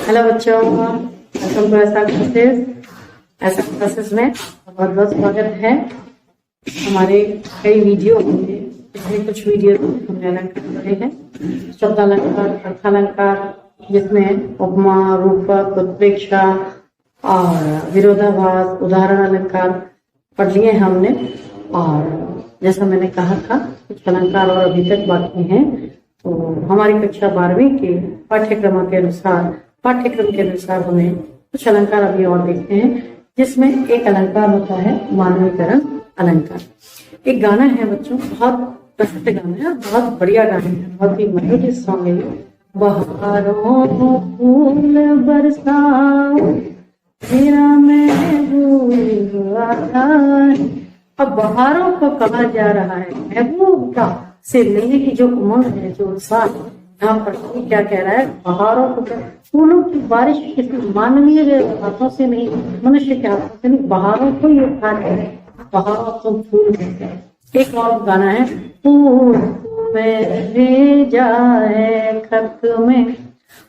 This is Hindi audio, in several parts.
हेलो बच्चों, वेलकम टू ऐसा क्लासेस में बहुत बहुत स्वागत है। हमारे कई वीडियो होंगे, पिछले कुछ वीडियो हमने अलंकार पढ़े हैं, शब्द अलंकार, अर्थालंकार, जिसमें उपमा, रूपक, उत्प्रेक्षा और विरोधाभास, उदाहरण अलंकार पढ़ लिए हमने। और जैसा मैंने कहा था, कुछ अलंकार और अभी तक बाकी हैं। तो हमारी कक्षा 12वीं के पाठ्यक्रम के अनुसार हमें कुछ अलंकार अभी और देखते हैं, जिसमें एक अलंकार होता है मानवीकरण अलंकार। एक गाना है बच्चों, बहुत प्रसिद्ध गाना है, बहुत बढ़िया गाना है, बहुत ही मधुर सॉन्ग है। बहारों फूल बरसाओ मेरा महबूब आता है। अब बहारों को कहा जा रहा है महबूब का से लेने की जो उमंग है, जो उत्साह, यहाँ पर क्या कह रहा है, बहारों को, फूलों की बारिश किसी मानवीय हाथों से नहीं, मनुष्य के हाथों से नहीं, बहारों को ये कहा है, बहारों को फूल। एक और गाना है, फूल में भेजा है खत में,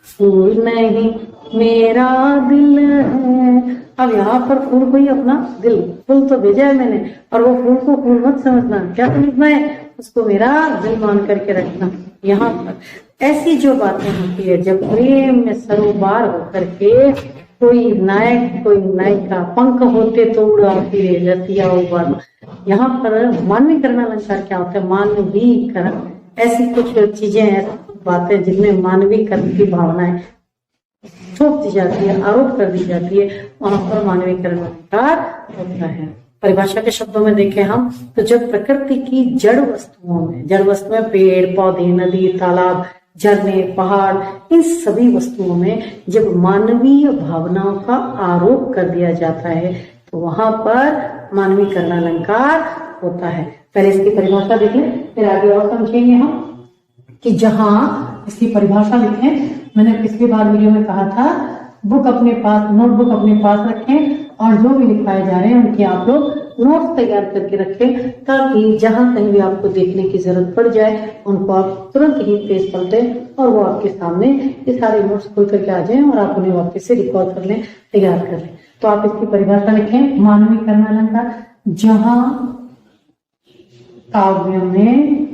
फूल नहीं मेरा दिल है। अब यहाँ पर फूल को ही अपना दिल, फूल तो भेजा है मैंने, और वो फूल को फूल मत समझना, क्या समझना है, उसको मेरा दिल मान करके रखना। यहाँ पर ऐसी जो बातें होती है, जब प्रेम में सरोबार होकर के कोई नायक कोई नायिका पंख होते तो उड़ाती है रतिया उबार। यहाँ पर मानवीकरण अलंकार क्या होता है, मानवीकरण, ऐसी कुछ चीजें, ऐसी बातें जिनमें मानवीकरण की भावनाएं थोप दी जाती है, आरोप कर दी जाती है, वहां पर मानवीकरण अलंकार होता है। परिभाषा के शब्दों में देखें हम तो, जब प्रकृति की जड़ वस्तुओं पेड़ पौधे, नदी, तालाब, झरने, पहाड़, इन सभी वस्तुओं में जब मानवीय भावनाओं का आरोप कर दिया जाता है तो वहां पर मानवीकरण अलंकार होता है। पहले इसकी परिभाषा देखें, फिर आगे और समझेंगे हम कि जहां इसकी परिभाषा लिखें। मैंने पिछली बार वीडियो में कहा था, बुक अपने पास, नोटबुक अपने पास रखें और जो भी लिखवाए जा रहे हैं उनके आप लोग नोट्स तैयार करके रखें, ताकि जहां कहीं भी आपको देखने की जरूरत पड़ जाए उनको आप तुरंत ही पेज पलटें और वो आपके सामने ये सारे नोट्स खुल करके आ जाएं और आप उन्हें वापस से रिकॉर्ड कर लें, तैयार कर लें। तो आप इसकी परिभाषा लिखें, मानवीकरण अलंकार, जहां काव्य में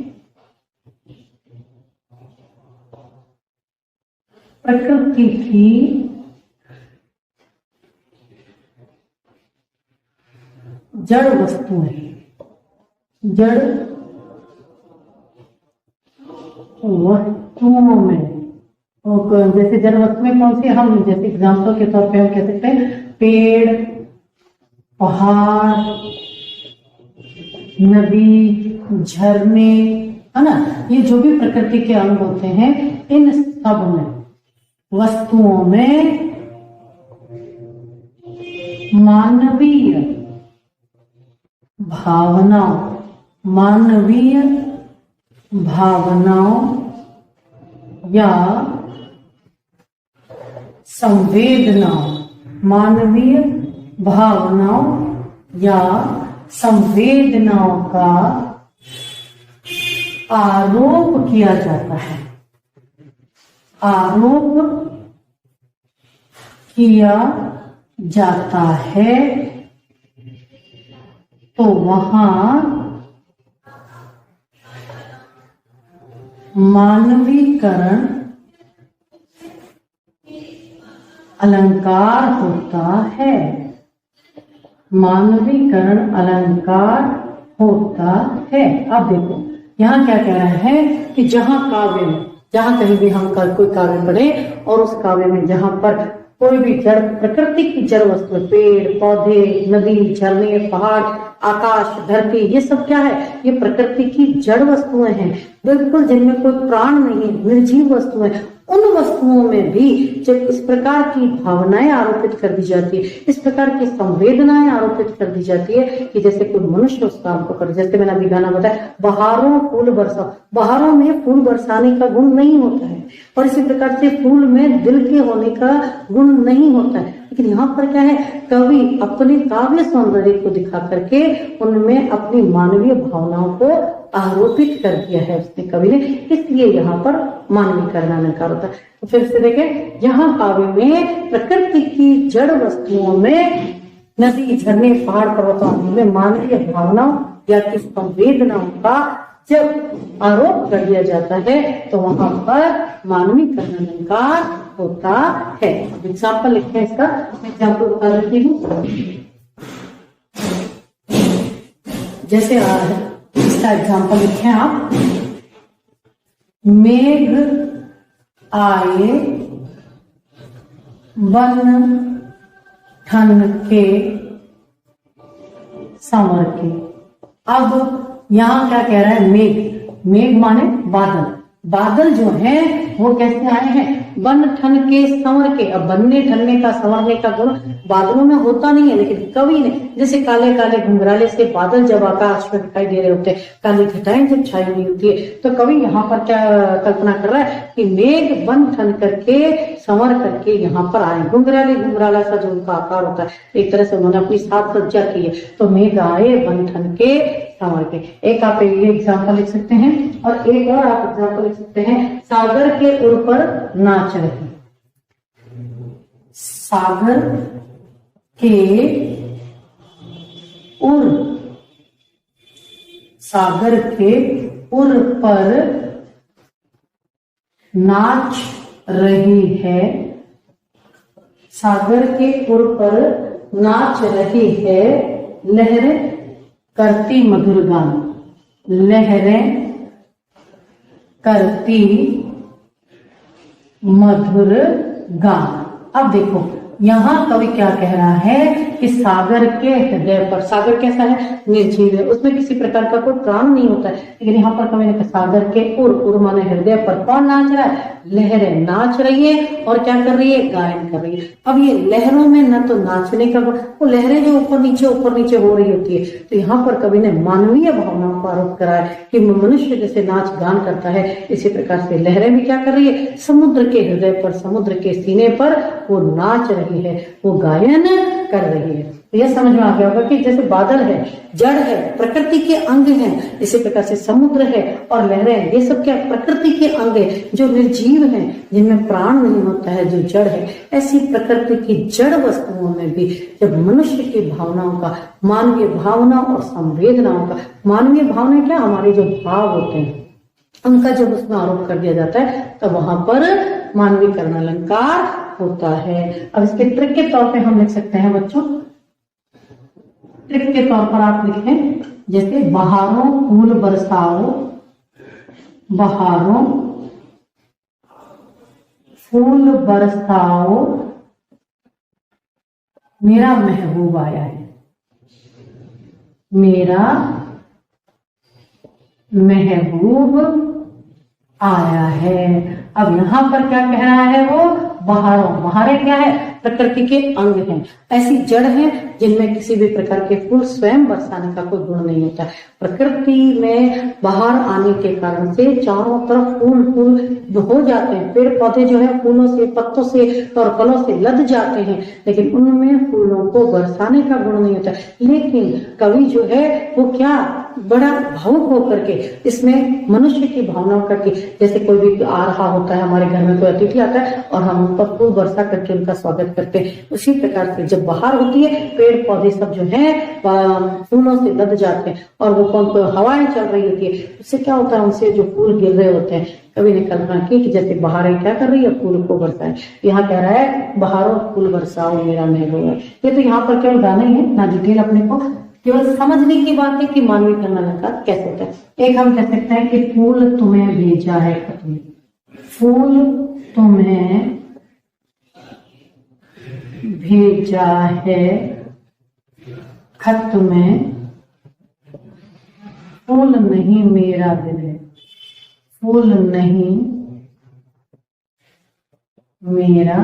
प्रकृति की जड़ वस्तुओं में, जैसे जड़ वस्तुएं कौन सी, हम जैसे एग्जाम्पल के तौर पे हम कह सकते हैं पेड़, पहाड़, नदी, झरने, है ना, ये जो भी प्रकृति के अंग होते हैं, इन सब में वस्तुओं में मानवीय भावनाओं या संवेदनाओं का आरोप किया जाता है, तो वहां मानवीकरण अलंकार होता है। अब देखो यहाँ क्या कह रहा है कि जहां काव्य में, जहां कहीं भी हम कोई काव्य पढ़े और उस काव्य में जहां पर कोई भी जड़, प्रकृति की जड़ वस्तु, पेड़ पौधे, नदी, झरने, पहाड़, आकाश, धरती, ये सब क्या है, ये प्रकृति की जड़ वस्तुएं हैं, बिल्कुल जिनमें कोई प्राण नहीं, निर्जीव वस्तुएं। उन वस्तुओं में भी जब इस प्रकार की भावनाएं आरोपित कर दी जाती है, इस प्रकार की संवेदनाएं आरोपित कर दी जाती है कि जैसे कोई मनुष्य उस काम को करे, जैसे मैंने अभी गाना बताया, बहारों फूल बरसाओ, बहारों में फूल बरसाने का गुण नहीं होता है, और इसी प्रकार से फूल में दिल के होने का गुण नहीं होता है। लेकिन यहाँ पर क्या है, कवि अपने काव्य सौंदर्य को दिखा करके उनमें अपनी मानवीय भावनाओं को आरोपित कर दिया है उसने कवि ने, इसलिए यहाँ पर मानवीकरण अलंकार होता है। तो फिर से देखें, यहाँ काव्य में प्रकृति की जड़ वस्तुओं में नदी, झरने, पहाड़, पर्वतों में मानवीय भावनाओं या कि संवेदनाओं का जब आरोप कर दिया जाता है तो वहां पर मानवीकरण अलंकार होता है। एग्जाम्पल लिखते हैं, इसका एग्जाम्पल बता देती हूँ। जैसे इसका एग्जाम्पल लिखें आप, मेघ आए वन ठन के संवर के। अब यहाँ क्या कह रहा है, मेघ, मेघ माने बादल, बादल जो है वो कैसे आए हैं, बन ठन के संवर के। अब बनने ठनने का संवरने का गुण बादलों में होता नहीं है, लेकिन कवि ने जैसे काले काले घुंघराले से बादल जब आकाश में दिखाई दे रहे होते हैं, काली घटाएं जब छाई हुई होती है, तो कवि यहाँ पर क्या कल्पना कर रहा है कि मेघ बन ठन करके संवर करके यहाँ पर आए। घुंघराले घुंघराला सा जो उनका आकार होता है, एक तरह से उन्होंने अपनी साज सज्जा की है, तो मेघ आए बन ठन के संवर के। एक आप ये एग्जाम्पल लिख सकते हैं, और एक और आप एग्जाम्पल लिख सकते हैं, सागर के उर पर नाच रहे। सागर के उर, सागर के उर पर नाच रही है, सागर के उर पर नाच रही है लहरें करती मधुर गान, लहरें करती मधुर गान। अब देखो यहाँ कवि क्या कह रहा है कि सागर के हृदय पर, सागर कैसा है, निर्जीव है, उसमें किसी प्रकार का कोई प्राण नहीं होता है, लेकिन यहाँ पर कवि ने कहा सागर के उर माने हृदय पर कौन नाच रहा है, लहरें नाच रही है, और क्या कर रही है, गायन कर रही है। अब ये लहरों में न तो नाचने का, वो लहरें जो ऊपर नीचे हो रही होती है, तो यहाँ पर कवि ने मानवीय भावनाओं का आरोप करा है कि मनुष्य जैसे नाच गान करता है, इसी प्रकार से लहरें भी क्या कर रही है, समुद्र के हृदय पर, समुद्र के सीने पर वो नाच रही है, वो गायन कर रही है। तो यह समझ में आ गया होगा कि जैसे बादल है, जड़ है, प्रकृति के अंग हैं, इसी प्रकार से समुद्र है और लहरें, ये सब क्या प्रकृति के अंग है, जो निर्जीव हैं, जिनमें प्राण नहीं होता है, जो जड़ है। ऐसी प्रकृति की जड़ वस्तुओं में भी जब मनुष्य की भावनाओं का, मानवीय भावनाओं और संवेदनाओं का, मानवीय भावना क्या, हमारे जो भाव होते हैं, उनका जब उसमें आरोप कर दिया जाता है, तब वहां पर मानवीकरण अलंकार होता है। अब इसके ट्रिक के तौर पे हम लिख सकते हैं बच्चों, ट्रिक के तौर पर आप लिखें, जैसे बहारों फूल बरसाओ, बहारों फूल बरसाओ मेरा महबूब आया है, मेरा महबूब आया है। अब यहाँ पर क्या कह रहा है वो, बहारों, बहारें क्या है, प्रकृति के अंग हैं, ऐसी जड़ है जिनमें किसी भी प्रकार के फूल स्वयं बरसाने का कोई गुण नहीं होता। प्रकृति में बाहर आने के कारण से चारों तरफ फूल हो जाते हैं, पेड़ पौधे जो है फूलों से, पत्तों से और फलों से लद जाते हैं, लेकिन उनमें फूलों को बरसाने का गुण नहीं होता। लेकिन कवि जो है वो क्या, बड़ा भावुक होकर के इसमें मनुष्य की भावनाओं करके, जैसे कोई भी आ रहा होता है, हमारे घर में कोई अतिथि आता है और हम उन पर फूल बरसा करके उनका स्वागत करते हैं, उसी प्रकार से जब बाहर होती है, पेड़ पौधे सब जो है फूलों से लद जाते हैं और वो कौन को हवाएं चल रही होती है, उससे क्या होता है, उनसे जो फूल गिर रहे होते हैं। कवि ने कल्पना की कि जैसे बहारें क्या कर रही है, फूल को बरसाए। यहाँ कह रहा है बहारों फूल बरसाओ मेरा महबूब। ये तो यहाँ पर केवल गाना ही है ना, डिटेल अपने को केवल समझने की बात है कि मानवीकरण अलंकार कैसे होता है। एक हम कह सकते हैं कि फूल तुम्हें भेजा है खत में, फूल तुम्हें भेजा है खत में, फूल नहीं मेरा दिल है, फूल नहीं मेरा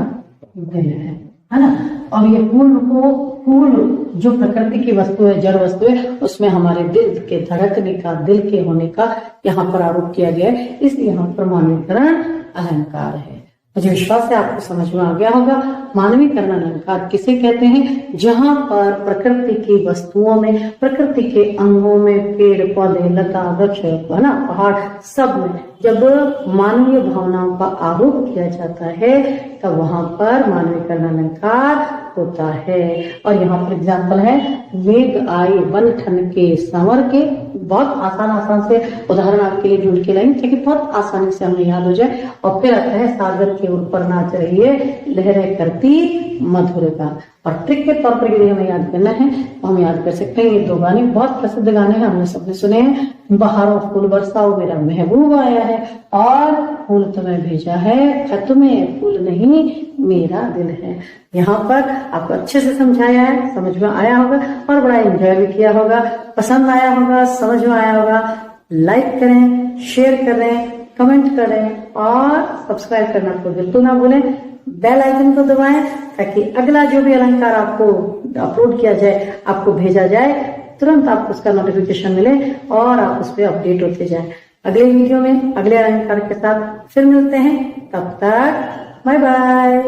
दिल है ना। और ये फूल जो प्रकृति की वस्तु है, जड़ वस्तु है, उसमें हमारे दिल के धड़कने का, दिल के होने का यहाँ पर आरोप किया गया है, इसलिए यहाँ पर मानवीकरण अलंकार है। मुझे विश्वास है आपको समझ में आ गया होगा। मानवीकरण अलंकार किसे कहते हैं? जहां पर प्रकृति की वस्तुओं में, प्रकृति के अंगों में, पेड़ पौधे, लता वृक्ष, है ना, पहाड़, सब में जब मानवीय भावनाओं का आरोप किया जाता है तब वहां पर मानवीकरण अलंकार होता है। और यहाँ पर एग्जाम्पल है, मेघ आए वन ठन के संवर के। बहुत आसान से उदाहरण आपके लिए ढूंढ के लाएंगे ताकि बहुत आसानी से हमें याद हो जाए। और फिर आता है, सागर के ऊपर नाच रही है लहरें करती मधुर गान। और ट्रिक के तौर पर यदि हमें याद करना है तो हम याद कर सकते हैं ये दो गाने, बहुत प्रसिद्ध गाने हैं, हमने सबने सुने हैं। बहारों फूल बरसाओ मेरा महबूब आया है, और फूल तुम्हें भेजा है, खत में फूल नहीं मेरा दिल है। यहाँ पर आपको अच्छे से समझाया है, समझ में आया होगा और बड़ा एंजॉय भी किया होगा, पसंद आया होगा, समझ में आया होगा। लाइक करें, शेयर करें, कमेंट करें और सब्सक्राइब करना तो बिल्कुल ना भूलें। बेल आइकन को दबाएं ताकि अगला जो भी अलंकार आपको अपलोड किया जाए, आपको भेजा जाए, तुरंत आपको उसका नोटिफिकेशन मिले और आप उस पर अपडेट होते जाए। अगले वीडियो में अगले अलंकार के साथ फिर मिलते हैं, तब तक बाय बाय।